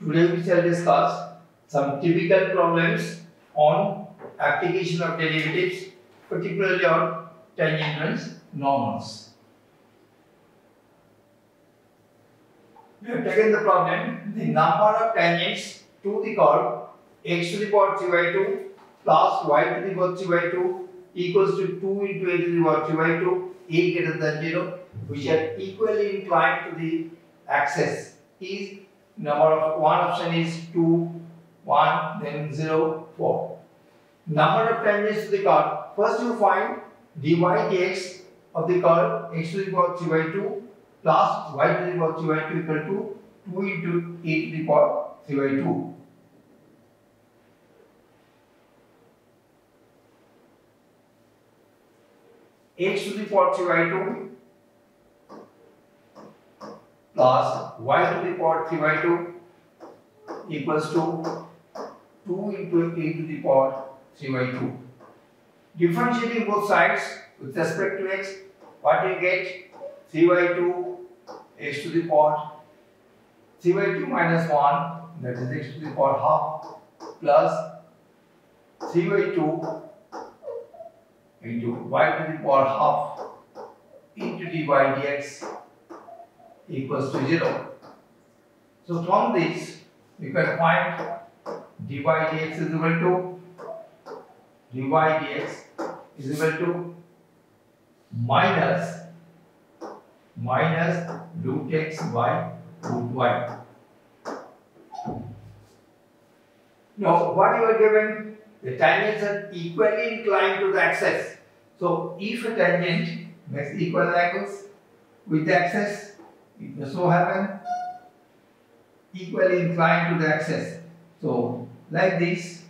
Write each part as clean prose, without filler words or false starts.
Today we shall discuss some typical problems on application of derivatives, particularly on tangent normals. We have taken the problem, the number of tangents to the curve x to the power 3 by 2 plus y to the power 3 by 2 equals to 2 into a to the power 3 by 2, a greater than 0, which are equally inclined to the axis is number of one option is 2, 1, then 0, 4. Number of tangents to the curve. First you find dy dx of the curve x to the power 3 by 2 plus y to the power 3 by 2 equal to 2 into e to the power 3 by 2. X to the power 3 by 2 plus y to the power 3 by 2 equals to 2 into e to the power 3 by 2. Differentiating both sides with respect to x, what do you get? 3 by 2 x to the power 3 by 2 minus 1, that is x to the power half, plus 3 by 2 into y to the power half into dy dx equals to 0. So from this you can find dy dx is equal to minus root x by root y. Now what you are given? The tangents are equally inclined to the axis. So if a tangent makes equal angles with the axis, it will so happen equally inclined to the axis. So like this,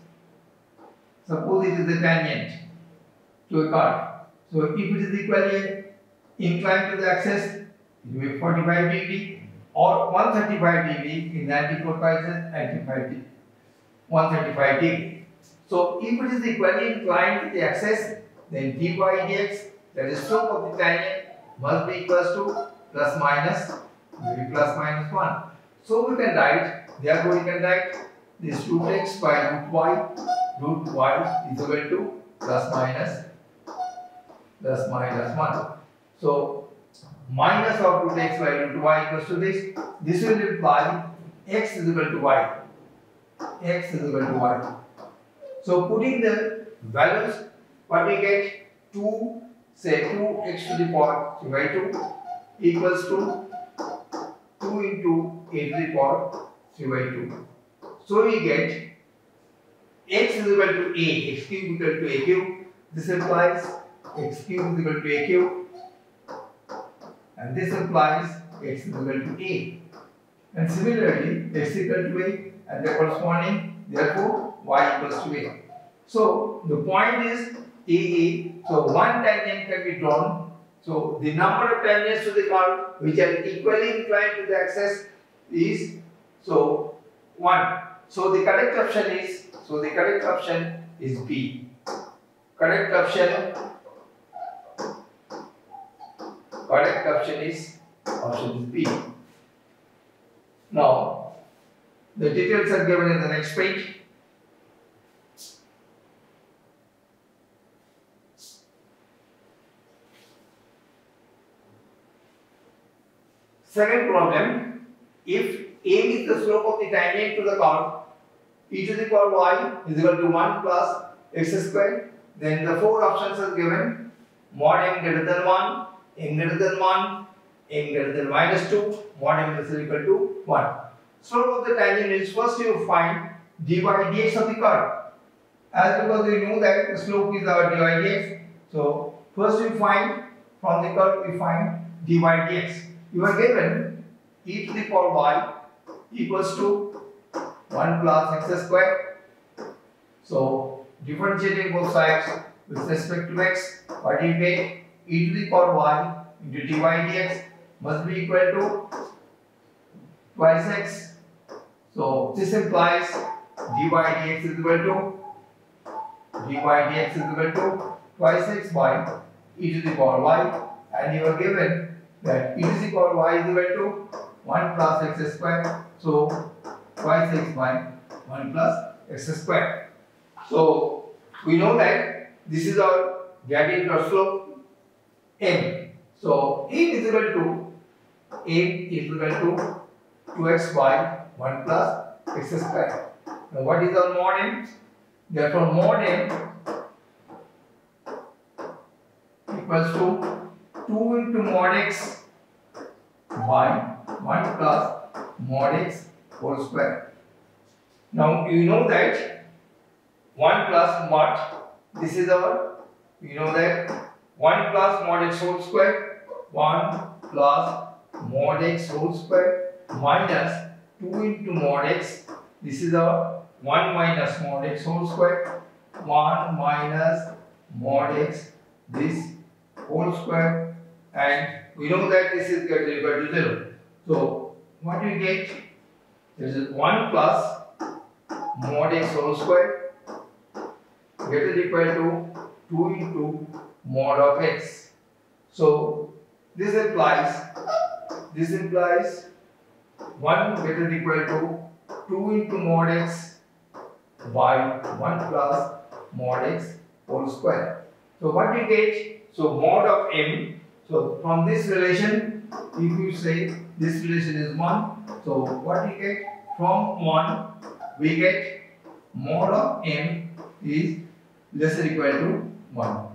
suppose it is the tangent to a curve. So if it is equally inclined to the axis, it will be 45 degree or 135 degree in anti-clockwise and 135 degree. So if it is equally inclined to the axis, then dy dx, that is slope of the tangent, must be equals to plus minus, maybe plus minus 1. So we can write, therefore we can write this root x by root y is equal to plus minus 1. So minus of root x by root y equals to this. This will imply x is equal to y. So putting the values, what we get? 2, say 2x to the power 3 by 2 equals to 2 into a to the power 3 by 2. So we get x is equal to a, x cube equal to a cube. This implies x cube is equal to a cube, and this implies x is equal to a. And similarly, x is equal to a, and the corresponding, therefore y equals to a. So the point is a. So one tangent can be drawn. So the number of tangents to the curve which are equally inclined to the axis is 1. So the correct option is B. Correct option is B. Now the details are given in the next page. Second problem, if a is the slope of the tangent to the curve, e to the power y is equal to 1 plus x squared, then the four options are given: mod m greater than 1, m greater than 1, m greater than minus 2, mod m is equal to 1. Slope of the tangent is, first you find dy dx of the curve. As because we know that the slope is our dy dx, so first we find from the curve we find dy dx. You are given e to the power y equals to 1 plus x squared. So differentiating both sides with respect to x, what do you get? E to the power y into dy dx must be equal to twice x. So this implies dy dx is equal to twice x by e to the power y, and you are given that e to the power y is equal to 1 plus x square. So twice x by 1 plus x square. So we know that this is our gradient or slope m. So m is equal to 2x by 1 plus x square. Now what is our mod m? Therefore mod m equals to 2 into mod x by 1 plus mod x whole square. Now you know that 1 plus mod, this is our, you know that 1 plus mod x whole square, 1 plus mod x whole square minus 2 into mod x, this is our 1 minus mod x whole square, 1 minus mod x this whole square, and we know that this is equal to 0. So what do we get? This is 1 plus mod x whole square greater equal to 2 into mod of x. So this implies 1 greater equal to 2 into mod x by 1 plus mod x whole square. So what we get? So mod of m. So from this relation, if you say this relation is 1, so what we get? From 1 we get mod of m is less or equal to 1.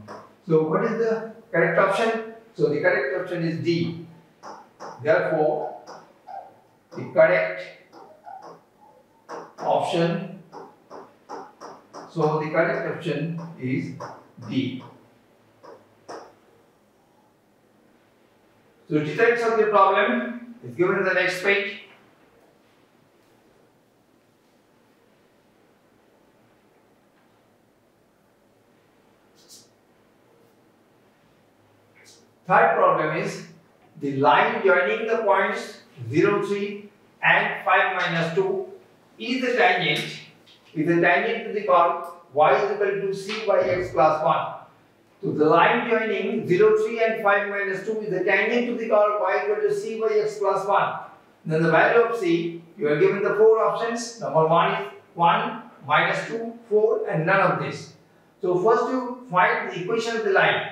So what is the correct option? So the correct option is D. Therefore, the correct option, so the correct option is D. So details of the problem is given in the next page. Third problem is the line joining the points 0, 3 and 5 minus 2 is the tangent to the curve y is equal to c by x plus 1. So the line joining 0, 3 and 5 minus 2 is the tangent to the curve y equal to c by x plus 1. Then the value of c, you are given the 4 options. Number 1 is 1, minus 2, 4 and none of this. So first you find the equation of the line.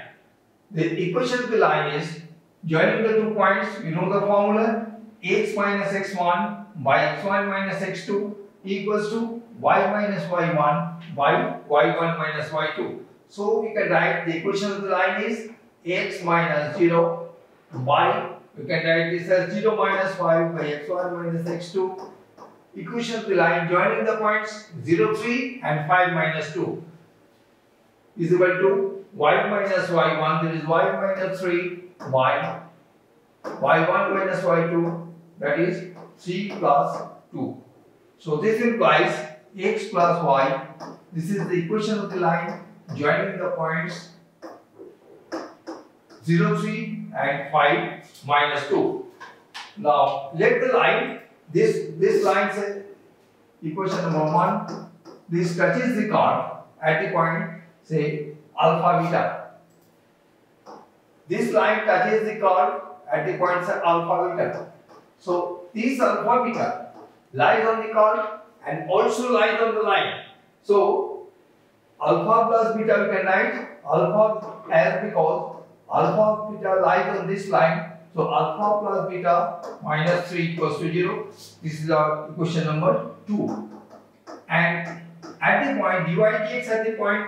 The equation of the line is joining the 2 points, you know the formula, x minus x1 by x1 minus x2 equals to y minus y1 by y1 minus y2. So we can write the equation of the line is x minus 0 by, we can write this as 0 minus 5 by x1 minus x2. Equation of the line joining the points 0, 3 and 5 minus 2 is equal to y minus y1, that is y minus 3 by y1 minus y2, that is 3 plus 2. So this implies x plus y, this is the equation of the line joining the points 0, 3 and 5 minus 2. Now let the line, this line says equation number 1, this touches the curve at the point say alpha beta. This line touches the curve at the point say alpha beta. So this alpha beta lies on the curve and also lies on the line. So alpha plus beta we can write alpha as, because alpha beta lies on this line. So alpha plus beta minus 3 equals to 0. This is our equation number 2. And at the point dy dx at the point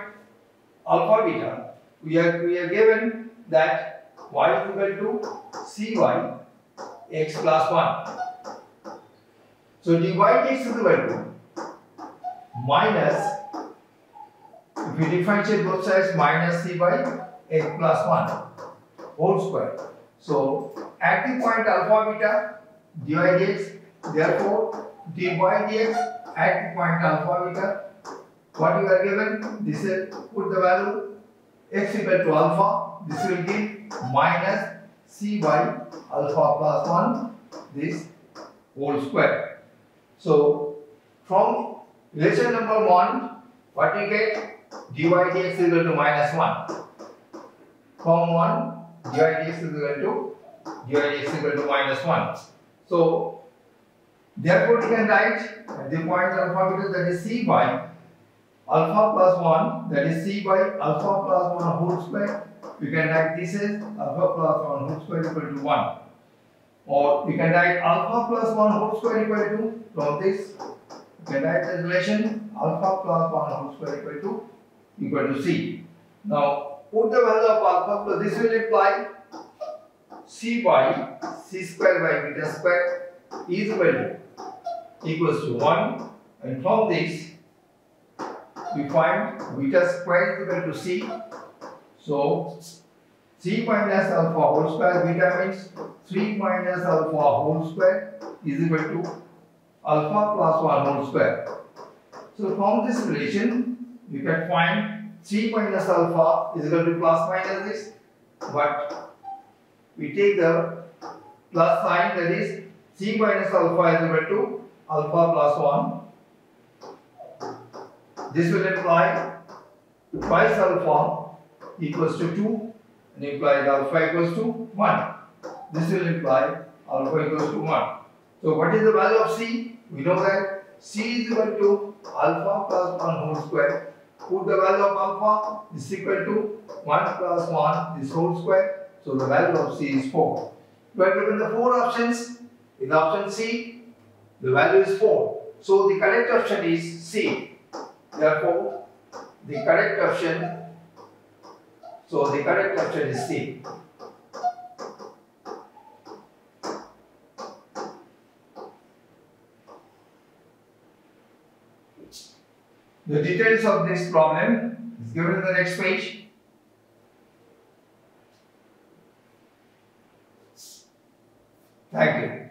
alpha beta, we are given that y is equal to cy x plus 1. So dy dx is equal to minus, if we differentiate both sides, minus c by x plus 1 whole square. So at the point alpha beta dy dx, therefore dy dx at the point alpha beta, what you are given, this is put the value x equal to alpha, this will give minus c by alpha plus 1 this whole square. So from relation number 1, what you get, dy dx is equal to minus 1. From 1, dy dx is equal to minus 1. So Therefore, you can write at the point alpha beta, that is C by alpha plus 1, that is C by alpha plus 1 whole square. We can write this as alpha plus 1 whole square equal to 1. Or we can write alpha plus 1 whole square equal to, from this, we can write the relation alpha plus 1 whole square equal to C. Now, put the value of alpha, so this will imply C by C square by beta square is equals to 1, and from this we find beta square is equal to C. So C minus alpha whole square, beta means 3 minus alpha whole square is equal to alpha plus 1 whole square. So from this relation you can find C minus alpha is equal to plus minus this, but we take the plus sign, that is C minus alpha is equal to alpha plus 1. This will imply twice alpha equals to 2, and implies alpha equals to 1. This will imply alpha equals to 1. So what is the value of C? We know that C is equal to alpha plus 1 whole square. Put the value of alpha is equal to 1 plus 1 this whole square. So the value of C is 4. We are given the 4 options. In option C, the value is 4. So the correct option is C. Therefore, the correct option is C. The details of this problem is given in the next page. Thank you.